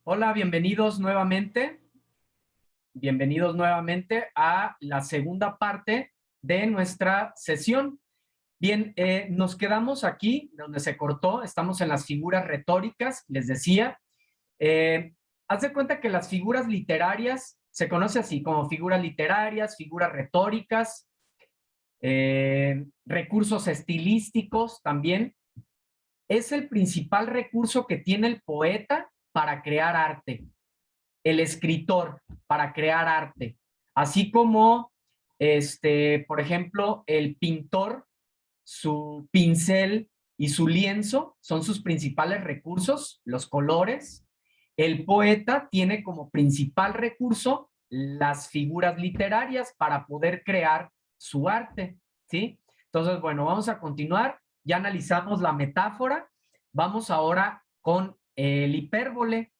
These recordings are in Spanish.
Hola, bienvenidos nuevamente. Bienvenidos nuevamente a la segunda parte de nuestra sesión. Bien, nos quedamos aquí donde se cortó. Estamos en las figuras retóricas, les decía. Eh, Haz de cuenta que las figuras literarias se conoce así como figuras literarias, figuras retóricas, recursos estilísticos también. Es el principal recurso que tiene el poeta para crear arte, el escritor para crear arte, así como, por ejemplo, el pintor, su pincel y su lienzo son sus principales recursos, los colores. El poeta tiene como principal recurso las figuras literarias para poder crear su arte, ¿sí? Entonces, bueno, vamos a continuar. Ya analizamos la metáfora. Vamos ahora con el hipérbole.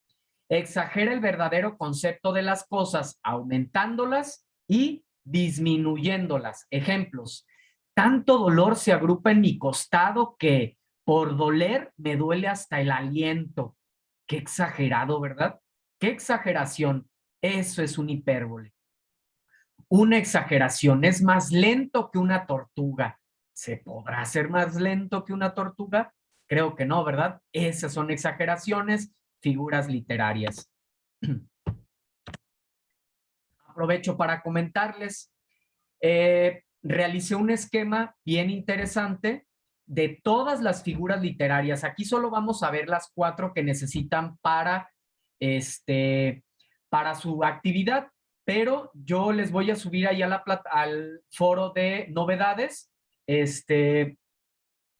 Exagera el verdadero concepto de las cosas, aumentándolas y disminuyéndolas. Ejemplos. Tanto dolor se agrupa en mi costado que por doler me duele hasta el aliento. Qué exagerado, ¿verdad? Qué exageración. Eso es un hipérbole. Una exageración es más lento que una tortuga. ¿Se podrá ser más lento que una tortuga? Creo que no, ¿verdad? Esas son exageraciones, figuras literarias. Aprovecho para comentarles, realicé un esquema bien interesante de todas las figuras literarias. Aquí solo vamos a ver las 4 que necesitan para su actividad, pero yo les voy a subir ahí a al foro de novedades,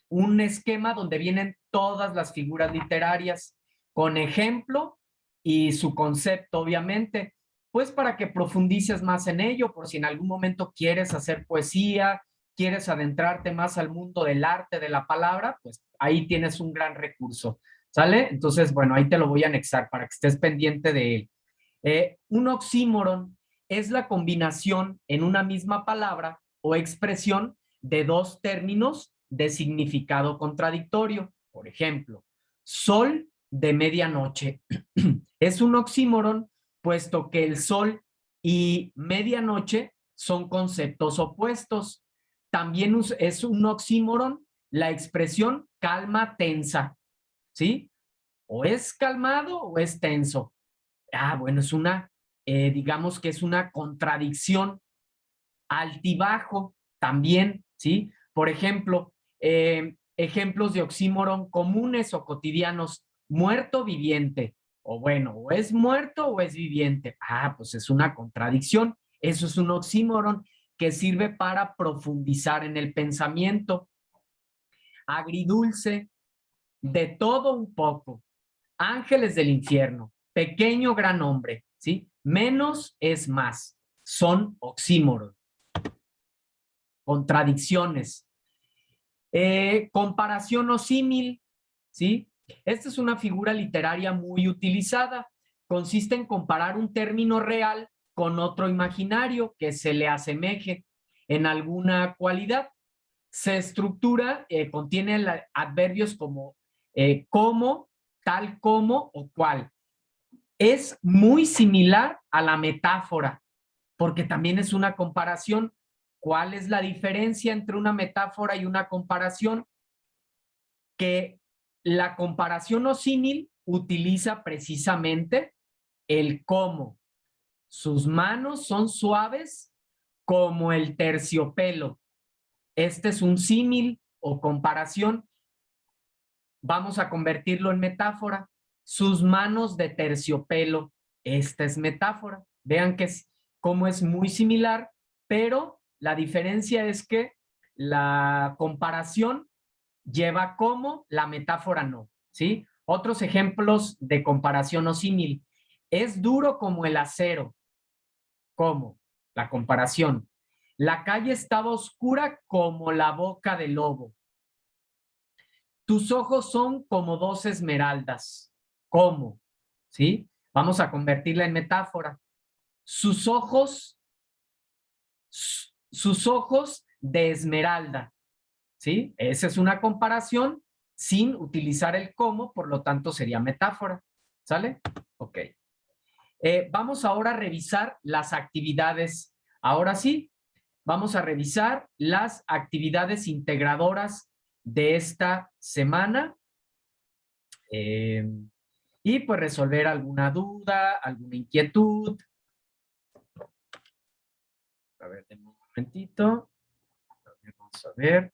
un esquema donde vienen todas las figuras literarias con ejemplo y su concepto, obviamente, pues para que profundices más en ello, por si en algún momento quieres hacer poesía, quieres adentrarte más al mundo del arte, de la palabra, pues ahí tienes un gran recurso, ¿sale? Entonces, bueno, ahí te lo voy a anexar para que estés pendiente de él. Un oxímoron es la combinación en una misma palabra o expresión de dos términos de significado contradictorio. Por ejemplo, sol de medianoche. Es un oxímoron, puesto que el sol y medianoche son conceptos opuestos. También es un oxímoron la expresión calma tensa, ¿sí? O es calmado o es tenso. Bueno, digamos que es una contradicción. Altibajo también, ¿sí? Por ejemplo, ejemplos de oxímoron comunes o cotidianos, muerto viviente, o bueno, o es muerto o es viviente. Pues es una contradicción. Eso es un oxímoron que sirve para profundizar en el pensamiento. Agridulce, de todo un poco. Ángeles del infierno, pequeño gran hombre, ¿sí? Menos es más. Son oxímoron, contradicciones. Comparación o símil, ¿sí? Esta es una figura literaria muy utilizada. Consiste en comparar un término real con otro imaginario que se le asemeje en alguna cualidad. Se estructura, contiene adverbios como, tal como o cual. Es muy similar a la metáfora, porque también es una comparación. ¿Cuál es la diferencia entre una metáfora y una comparación? Que la comparación o símil utiliza precisamente el cómo. Sus manos son suaves como el terciopelo. Este es un símil o comparación. Vamos a convertirlo en metáfora. Sus manos de terciopelo. Esta es metáfora. Vean cómo es muy similar, pero la diferencia es que la comparación lleva como, la metáfora no, ¿sí? Otros ejemplos de comparación o símil. Es duro como el acero. ¿Cómo? La comparación. La calle estaba oscura como la boca del lobo. Tus ojos son como dos esmeraldas. ¿Cómo? ¿Sí? Vamos a convertirla en metáfora. Sus ojos, sus ojos de esmeralda. ¿Sí? Esa es una comparación sin utilizar el cómo, por lo tanto sería metáfora. ¿Sale? Ok. Vamos ahora a revisar las actividades. Ahora sí, vamos a revisar las actividades integradoras de esta semana. Y pues resolver alguna duda, alguna inquietud. A ver, denme un momentito. Vamos a ver.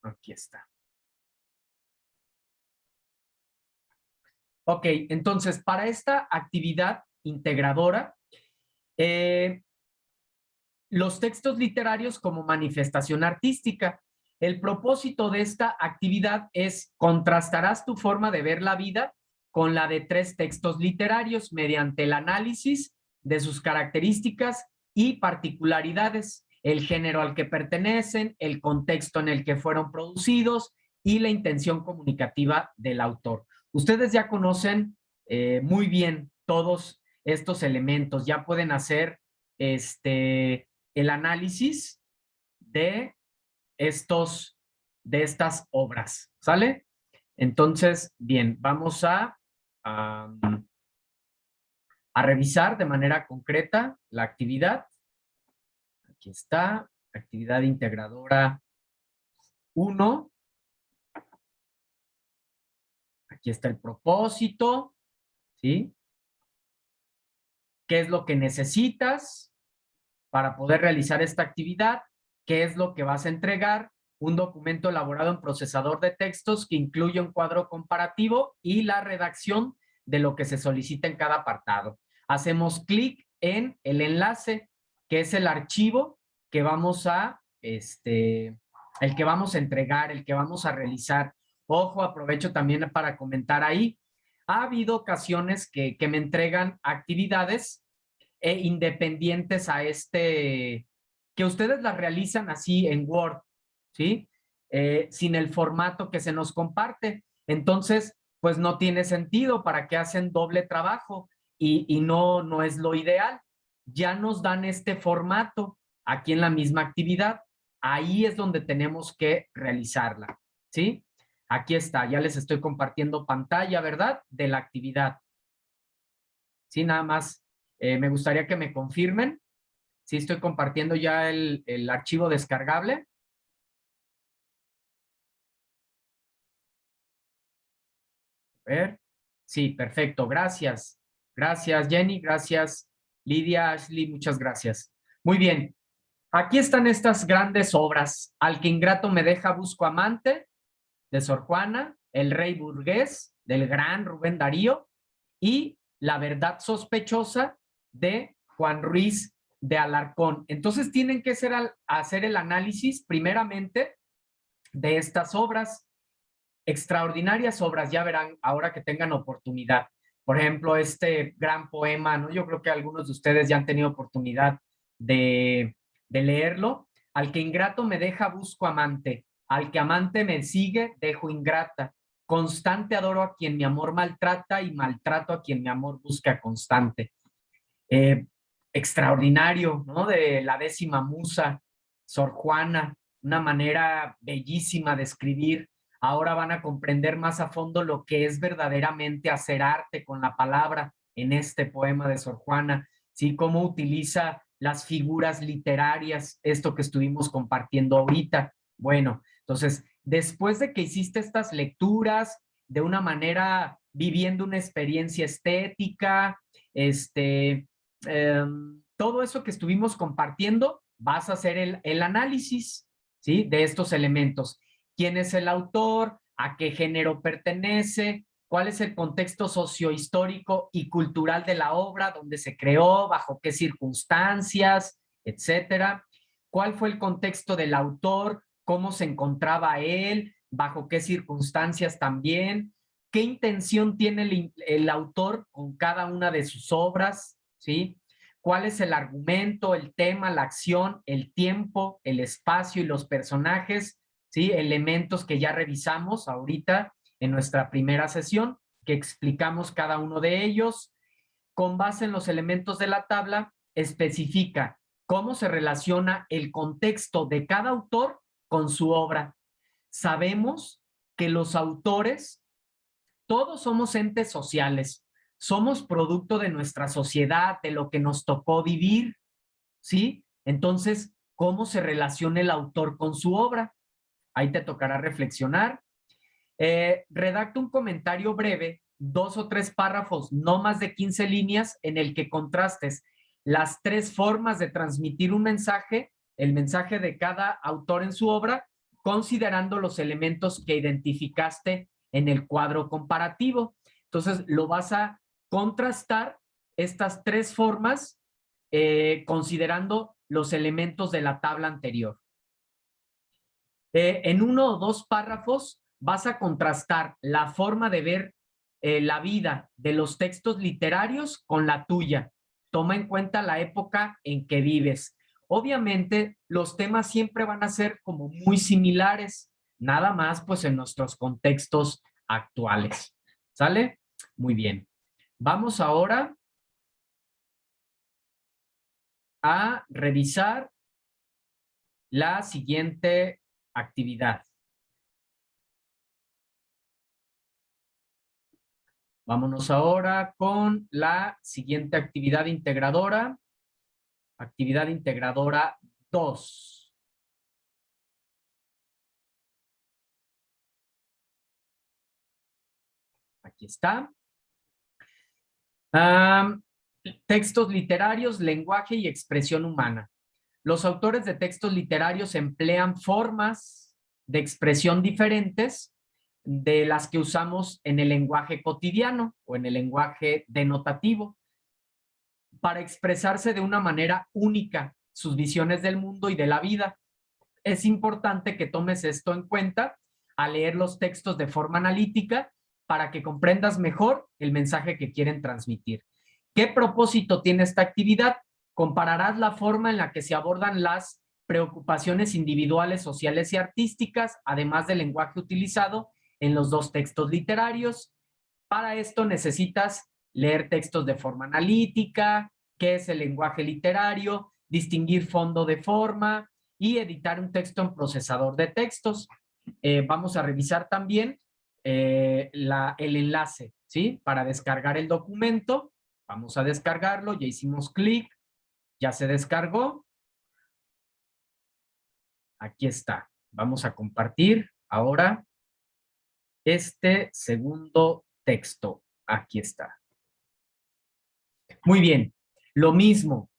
Aquí está. Ok, entonces, para esta actividad integradora, los textos literarios como manifestación artística. El propósito de esta actividad es contrastarás tu forma de ver la vida con la de 3 textos literarios mediante el análisis de sus características y particularidades, el género al que pertenecen, el contexto en el que fueron producidos y la intención comunicativa del autor. Ustedes ya conocen muy bien todos estos elementos, ya pueden hacer el análisis de de estas obras, ¿sale? Entonces, bien, vamos a, a revisar de manera concreta la actividad. Aquí está, actividad integradora 1. Aquí está el propósito, ¿sí? ¿Qué es lo que necesitas para poder realizar esta actividad? ¿Qué es lo que vas a entregar? Un documento elaborado en procesador de textos que incluye un cuadro comparativo y la redacción de lo que se solicita en cada apartado. Hacemos clic en el enlace, que es el archivo que vamos el que vamos a entregar, el que vamos a realizar. Ojo, aprovecho también para comentar ahí. Ha habido ocasiones que me entregan actividades independientes a que ustedes las realizan así en Word, ¿sí? Sin el formato que se nos comparte. Entonces, pues no tiene sentido para que hacen doble trabajo y no es lo ideal. Ya nos dan este formato aquí en la misma actividad. Ahí es donde tenemos que realizarla, ¿sí? Aquí está, ya les estoy compartiendo pantalla, ¿verdad? De la actividad. Sí, nada más. Me gustaría que me confirmen si estoy compartiendo ya el archivo descargable. A ver. Sí, perfecto. Gracias. Gracias, Jenny. Gracias, Lidia, Ashley. Muchas gracias. Muy bien. Aquí están estas grandes obras. Al que ingrato me deja busco amante, de Sor Juana, El rey burgués, del gran Rubén Darío, y La verdad sospechosa, de Juan Ruiz de Alarcón. Entonces tienen que hacer el análisis primeramente de estas obras, extraordinarias obras, ya verán ahora que tengan oportunidad. Por ejemplo, este gran poema, ¿no? Yo creo que algunos de ustedes ya han tenido oportunidad de leerlo. Al que ingrato me deja, busco amante. Al que amante me sigue, dejo ingrata. Constante adoro a quien mi amor maltrata y maltrato a quien mi amor busca constante. Eh, Extraordinario, ¿no? De la décima musa, Sor Juana, una manera bellísima de escribir. Ahora van a comprender más a fondo lo que es verdaderamente hacer arte con la palabra en este poema de Sor Juana, ¿sí? Cómo utiliza las figuras literarias, esto que estuvimos compartiendo ahorita. Bueno, entonces, después de que hiciste estas lecturas de una manera, viviendo una experiencia estética, todo eso que estuvimos compartiendo, vas a hacer el análisis, ¿sí? De estos elementos. ¿Quién es el autor? ¿A qué género pertenece? ¿Cuál es el contexto sociohistórico y cultural de la obra? ¿Dónde se creó? ¿Bajo qué circunstancias? Etcétera. ¿Cuál fue el contexto del autor? ¿Cómo se encontraba él? ¿Bajo qué circunstancias también? ¿Qué intención tiene el autor con cada una de sus obras? ¿Sí? ¿Cuál es el argumento, el tema, la acción, el tiempo, el espacio y los personajes? ¿Sí? Elementos que ya revisamos ahorita en nuestra primera sesión, que explicamos cada uno de ellos. Con base en los elementos de la tabla, especifica cómo se relaciona el contexto de cada autor con su obra. Sabemos que los autores Todos somos entes sociales, somos producto de nuestra sociedad, de lo que nos tocó vivir, ¿sí? Entonces, ¿cómo se relaciona el autor con su obra? Ahí te tocará reflexionar. Redacta un comentario breve, 2 o 3 párrafos, no más de 15 líneas, en el que contrastes las 3 formas de transmitir un mensaje, el mensaje de cada autor en su obra, considerando los elementos que identificaste en el cuadro comparativo. Entonces, lo vas a contrastar estas 3 formas considerando los elementos de la tabla anterior. En 1 o 2 párrafos vas a contrastar la forma de ver la vida de los textos literarios con la tuya. Toma en cuenta la época en que vives. Obviamente, los temas siempre van a ser como muy similares, nada más pues en nuestros contextos actuales. ¿Sale? Muy bien. Vamos ahora a revisar la siguiente actividad. Vámonos ahora con la siguiente actividad integradora. Actividad integradora 2. Aquí está. Textos literarios, lenguaje y expresión humana. Los autores de textos literarios emplean formas de expresión diferentes de las que usamos en el lenguaje cotidiano o en el lenguaje denotativo para expresarse de una manera única sus visiones del mundo y de la vida. Es importante que tomes esto en cuenta al leer los textos de forma analítica para que comprendas mejor el mensaje que quieren transmitir. ¿Qué propósito tiene esta actividad? Compararás la forma en la que se abordan las preocupaciones individuales, sociales y artísticas, además del lenguaje utilizado en los 2 textos literarios. Para esto necesitas leer textos de forma analítica, qué es el lenguaje literario, distinguir fondo de forma y editar un texto en procesador de textos. Vamos a revisar también el enlace, ¿sí? Para descargar el documento. Vamos a descargarlo, ya hicimos clic, ya se descargó. Aquí está. Vamos a compartir ahora este segundo texto. Aquí está. Muy bien, lo mismo.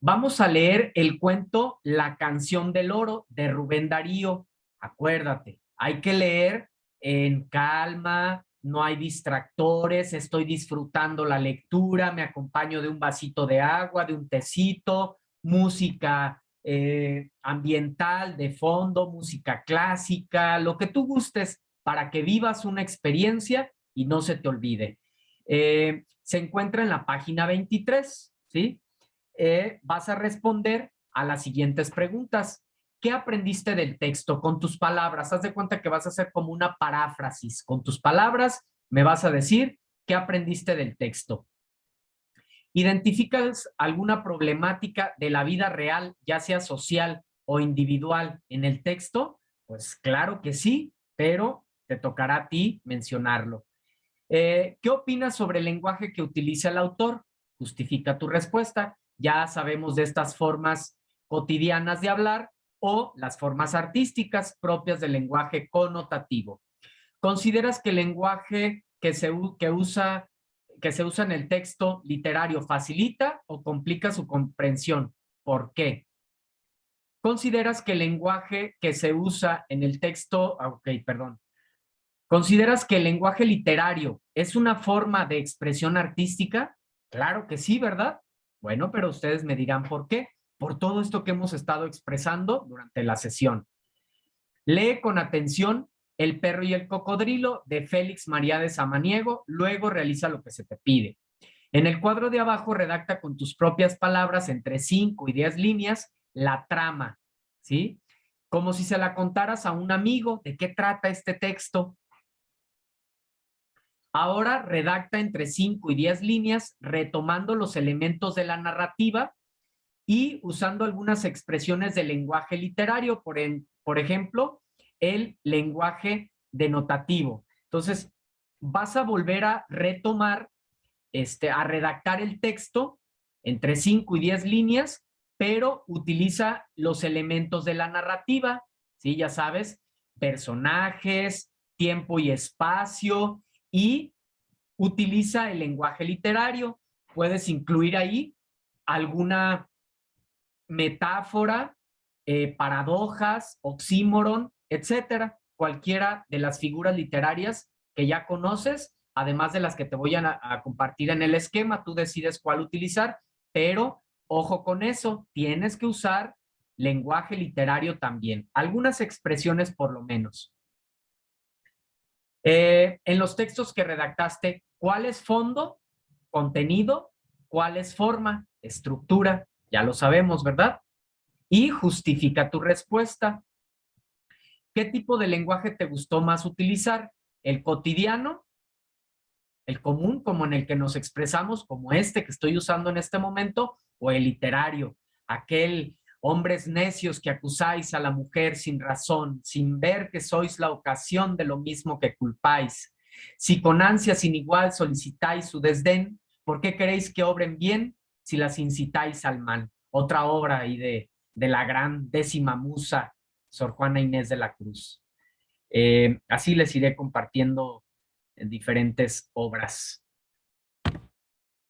Vamos a leer el cuento La canción del oro de Rubén Darío. Acuérdate, hay que leer en calma, no hay distractores, estoy disfrutando la lectura, me acompaño de un vasito de agua, de un tecito, música ambiental de fondo, música clásica, lo que tú gustes para que vivas una experiencia y no se te olvide. Se encuentra en la página 23, ¿sí? Vas a responder a las siguientes preguntas. ¿Qué aprendiste del texto con tus palabras? Haz de cuenta que vas a hacer como una paráfrasis. Con tus palabras me vas a decir qué aprendiste del texto. ¿Identificas alguna problemática de la vida real, ya sea social o individual, en el texto? Pues claro que sí, pero te tocará a ti mencionarlo. ¿Qué opinas sobre el lenguaje que utiliza el autor? Justifica tu respuesta. Ya sabemos de estas formas cotidianas de hablar o las formas artísticas propias del lenguaje connotativo. ¿Consideras que el lenguaje que se usa en el texto literario facilita o complica su comprensión? ¿Por qué? ¿Consideras que el lenguaje que se usa en el texto, perdón, ¿consideras que el lenguaje literario es una forma de expresión artística? Claro que sí, ¿verdad? Bueno, pero ustedes me dirán por qué. Por todo esto que hemos estado expresando durante la sesión. Lee con atención El perro y el cocodrilo de Félix María de Samaniego, luego realiza lo que se te pide. En el cuadro de abajo redacta con tus propias palabras entre 5 y 10 líneas la trama, ¿sí? Como si se la contaras a un amigo. ¿De qué trata este texto? Ahora redacta entre 5 y 10 líneas, retomando los elementos de la narrativa y usando algunas expresiones del lenguaje literario, por ejemplo, el lenguaje denotativo. Entonces, vas a volver a retomar, a redactar el texto entre 5 y 10 líneas, pero utiliza los elementos de la narrativa, ¿sí? Ya sabes, personajes, tiempo y espacio, y utiliza el lenguaje literario. Puedes incluir ahí alguna metáfora, paradojas, oxímoron, etcétera. Cualquiera de las figuras literarias que ya conoces, además de las que te voy a compartir en el esquema, tú decides cuál utilizar, pero ojo con eso, tienes que usar lenguaje literario también, algunas expresiones por lo menos. En los textos que redactaste, ¿cuál es fondo, contenido? ¿Cuál es forma, estructura? Ya lo sabemos, ¿verdad? Y justifica tu respuesta. ¿Qué tipo de lenguaje te gustó más utilizar? ¿El cotidiano, el común, como en el que nos expresamos, como este que estoy usando en este momento, o el literario, aquel hombres necios que acusáis a la mujer sin razón, sin ver que sois la ocasión de lo mismo que culpáis? Si con ansia sin igual solicitáis su desdén, ¿por qué queréis que obren bien si las incitáis al mal? Otra obra ahí de la gran décima musa, Sor Juana Inés de la Cruz. Así les iré compartiendo en diferentes obras.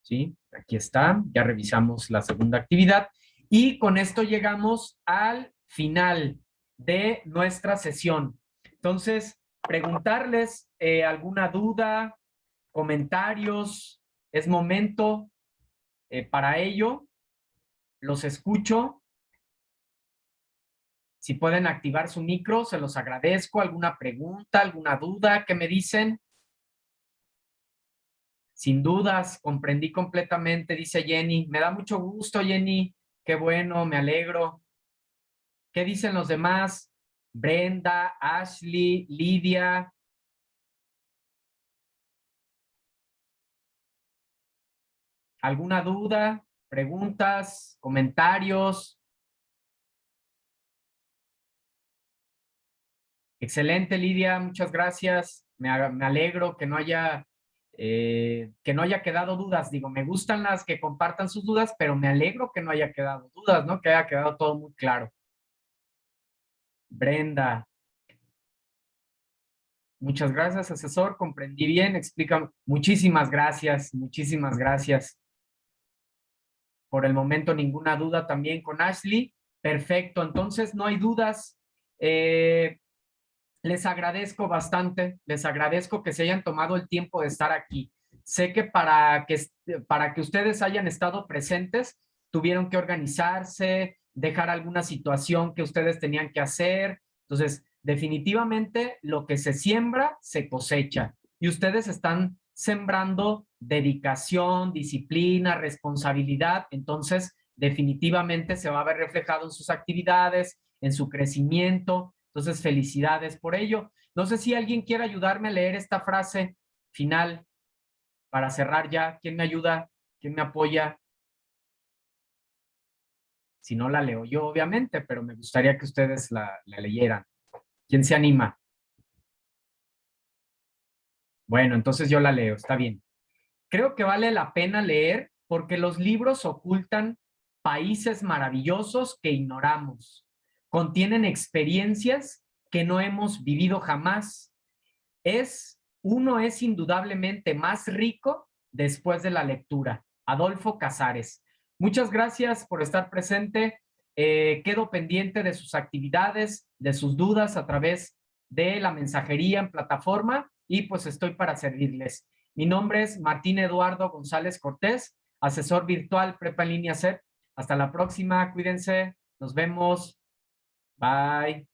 ¿Sí? Aquí está, ya revisamos la segunda actividad y con esto llegamos al final de nuestra sesión. Entonces, preguntarles alguna duda, comentarios, es momento para ello. Los escucho. Si pueden activar su micro, se los agradezco. ¿Alguna pregunta, alguna duda que me dicen? Sin dudas, comprendí completamente, dice Jenny. Me da mucho gusto, Jenny. Qué bueno, me alegro. ¿Qué dicen los demás? Brenda, Ashley, Lidia. ¿Alguna duda? ¿Preguntas? ¿Comentarios? Excelente, Lidia, muchas gracias. Me alegro que no haya quedado dudas. Digo, me gustan las que compartan sus dudas, pero me alegro que no haya quedado dudas, ¿no? Que haya quedado todo muy claro. Brenda, muchas gracias, asesor. Comprendí bien, explica. Muchísimas gracias, muchísimas gracias. Por el momento, ninguna duda también con Ashley. Perfecto, entonces no hay dudas. Les agradezco bastante, les agradezco que se hayan tomado el tiempo de estar aquí. Sé que para que ustedes hayan estado presentes, tuvieron que organizarse, dejar alguna situación que ustedes tenían que hacer. Entonces, definitivamente lo que se siembra, se cosecha. Y ustedes están sembrando dedicación, disciplina, responsabilidad. Entonces, definitivamente se va a ver reflejado en sus actividades, en su crecimiento. Entonces, felicidades por ello. No sé si alguien quiere ayudarme a leer esta frase final para cerrar ya. ¿Quién me ayuda? ¿Quién me apoya? Si no la leo yo, obviamente, pero me gustaría que ustedes la leyeran. ¿Quién se anima? Bueno, entonces yo la leo, está bien. Creo que vale la pena leer porque los libros ocultan países maravillosos que ignoramos. Contienen experiencias que no hemos vivido jamás. Uno es indudablemente más rico después de la lectura. Adolfo Casares. Muchas gracias por estar presente. Quedo pendiente de sus actividades, de sus dudas a través de la mensajería en plataforma y pues estoy para servirles. Mi nombre es Martín Eduardo González Cortés, asesor virtual Prepa en línea CEP. Hasta la próxima, cuídense, nos vemos. Bye.